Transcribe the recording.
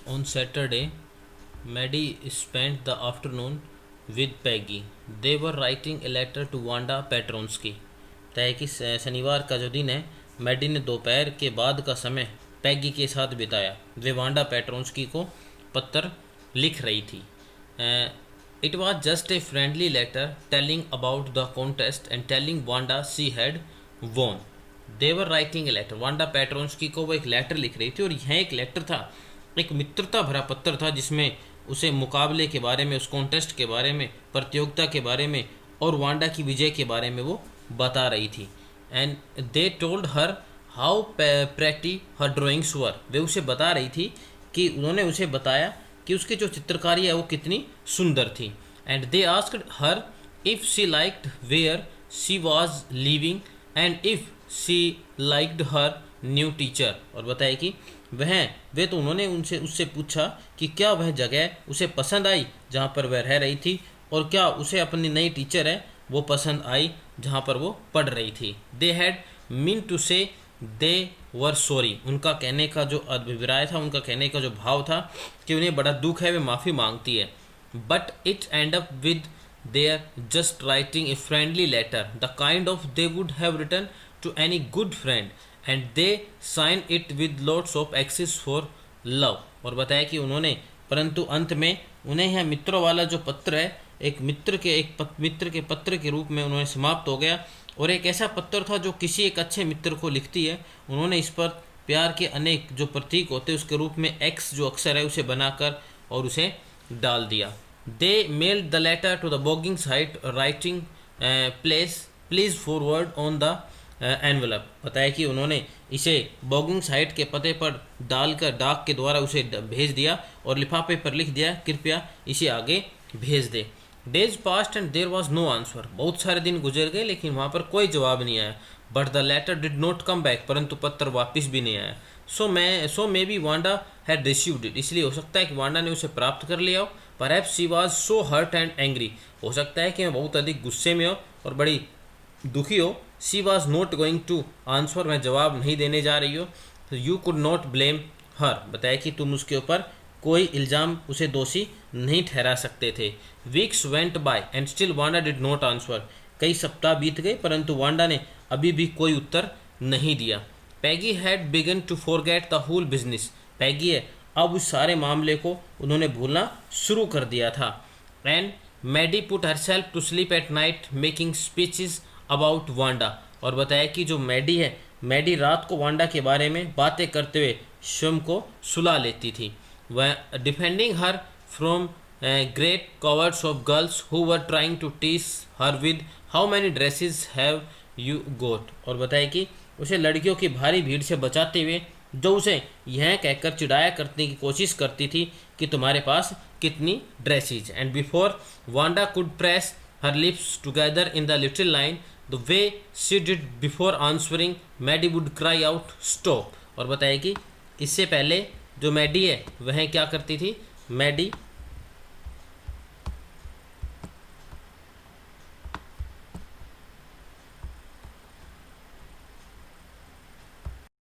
On Saturday, Maddie spent the afternoon with Peggy. They were writing a letter to Wanda Petronsky. तय कि शनिवार का जो दिन है, मैडी ने दोपहर के बाद का समय पैगी के साथ बिताया। वे वांडा पेट्रोन्स्की को पत्र लिख रही थी। It was just a friendly letter telling about the contest and telling Wanda she had won. They were writing a letter. Wanda Petronski को वो एक लेटर लिख रही थी और यह एक लेटर था, एक मित्रता भरा पत्र था जिसमें उसे मुकाबले के बारे में, उस कॉन्टेस्ट के बारे में, प्रतियोगिता के बारे में और वांडा की विजय के बारे में वो बता रही थी। And they told her how pretty her drawings were. वे उसे बता रही थी कि उन्होंने उसे बताया कि उसकी जो चित्रकारी है वो कितनी सुंदर थी। And they asked her if she liked where she was living and if she liked her new teacher. और बताया कि वे तो उन्होंने उससे पूछा कि क्या वह जगह उसे पसंद आई जहाँ पर वह रह रही थी और क्या उसे अपनी नई टीचर है वो पसंद आई जहाँ पर वो पढ़ रही थी। दे हैड मीन टू से दे वर सॉरी। उनका कहने का जो अभिप्राय था, उनका कहने का जो भाव था कि उन्हें बड़ा दुख है, वे माफ़ी मांगती है। But it end up with their just writing a friendly letter the kind of they would have written to any good friend and they sign it with lots of excess for love. और बताया कि उन्होंने, परंतु अंत में उन्हें यह मित्रों वाला जो पत्र है एक मित्र के पत्र के रूप में उन्होंने समाप्त हो गया और एक ऐसा पत्र था जो किसी एक अच्छे मित्र को लिखती है। उन्होंने इस पर प्यार के अनेक जो प्रतीक होते हैं उसके रूप में एक्स जो अक्षर है उसे बनाकर और उसे डाल दिया। They mailed the letter to the Boggins साइट writing please forward on the envelope. बताया कि उन्होंने इसे बॉगिंग साइट के पते पर डालकर डाक के द्वारा उसे भेज दिया और लिफाफे पर लिख दिया कृपया इसे आगे भेज दे। Days passed and there was no answer. बहुत सारे दिन गुजर गए लेकिन वहाँ पर कोई जवाब नहीं आया। But the letter did not come back. परंतु पत्र वापस भी नहीं आया। So maybe Wanda had received it. इसलिए हो सकता है कि वांडा ने उसे प्राप्त कर लिया हो। Perhaps she was so hurt and angry. हो सकता है कि मैं बहुत अधिक गुस्से में हो और बड़ी दुखी हो। She was not going to answer. मैं जवाब नहीं देने जा रही हो। You could not blame her. बताया कि तुम उसके ऊपर कोई इल्ज़ाम, उसे दोषी नहीं ठहरा सकते थे। Weeks went by and still Wanda did not answer. कई सप्ताह बीत गए परंतु वांडा ने अभी भी कोई उत्तर नहीं दिया। Peggy had begun to forget the whole business. Peggy है अब उस सारे मामले को उन्होंने भूलना शुरू कर दिया था। And Maddie put herself to sleep at night making speeches about Wanda. और बताया कि जो मैडी है, मैडी रात को वांडा के बारे में बातें करते हुए स्वयं को सुला लेती थी। वह defending her from great crowds of girls who were trying to tease her with how many dresses have you got. और बताया कि उसे लड़कियों की भारी भीड़ से बचाते हुए जो उसे यह कहकर चिढ़ाया करने की कोशिश करती थी कि तुम्हारे पास कितनी dresses. And before Wanda could press her lips together in the little line the way she did before answering Maddie would cry out stop. और बताया कि इससे पहले जो मैडी है वह क्या करती थी, मैडी